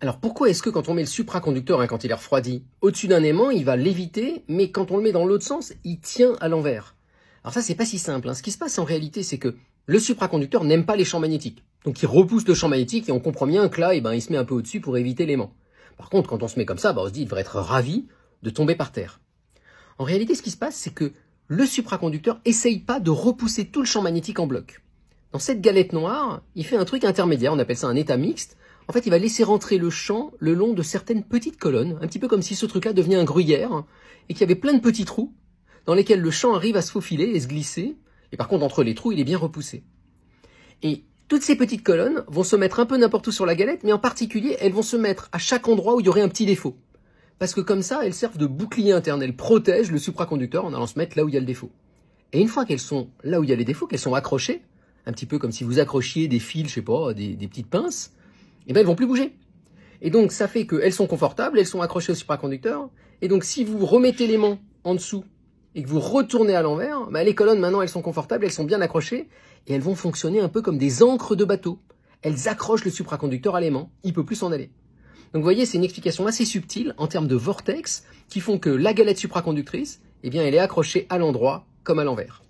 Alors pourquoi est-ce que quand on met le supraconducteur, quand il est refroidi, au-dessus d'un aimant, il va léviter, mais quand on le met dans l'autre sens, il tient à l'envers? Alors ça, c'est pas si simple. Ce qui se passe en réalité, c'est que le supraconducteur n'aime pas les champs magnétiques. Donc il repousse le champ magnétique et on comprend bien que là, il se met un peu au-dessus pour éviter l'aimant. Par contre, quand on se met comme ça, on se dit qu'il devrait être ravi de tomber par terre. En réalité, ce qui se passe, c'est que le supraconducteur essaye pas de repousser tout le champ magnétique en bloc. Dans cette galette noire, il fait un truc intermédiaire, on appelle ça un état mixte. En fait, il va laisser rentrer le champ le long de certaines petites colonnes, un petit peu comme si ce truc-là devenait un gruyère, et qu'il y avait plein de petits trous, dans lesquels le champ arrive à se faufiler et se glisser, et par contre, entre les trous, il est bien repoussé. Et toutes ces petites colonnes vont se mettre un peu n'importe où sur la galette, mais en particulier, elles vont se mettre à chaque endroit où il y aurait un petit défaut. Parce que comme ça, elles servent de bouclier interne, elles protègent le supraconducteur en allant se mettre là où il y a le défaut. Et une fois qu'elles sont là où il y a les défauts, qu'elles sont accrochées, un petit peu comme si vous accrochiez des fils, je sais pas, des petites pinces, et elles vont plus bouger. Et donc ça fait qu'elles sont confortables, elles sont accrochées au supraconducteur, et donc si vous remettez l'aimant en dessous et que vous retournez à l'envers, les colonnes maintenant elles sont confortables, elles sont bien accrochées, et elles vont fonctionner un peu comme des ancres de bateau. Elles accrochent le supraconducteur à l'aimant, il peut plus s'en aller. Donc vous voyez, c'est une explication assez subtile en termes de vortex qui font que la galette supraconductrice, elle est accrochée à l'endroit comme à l'envers.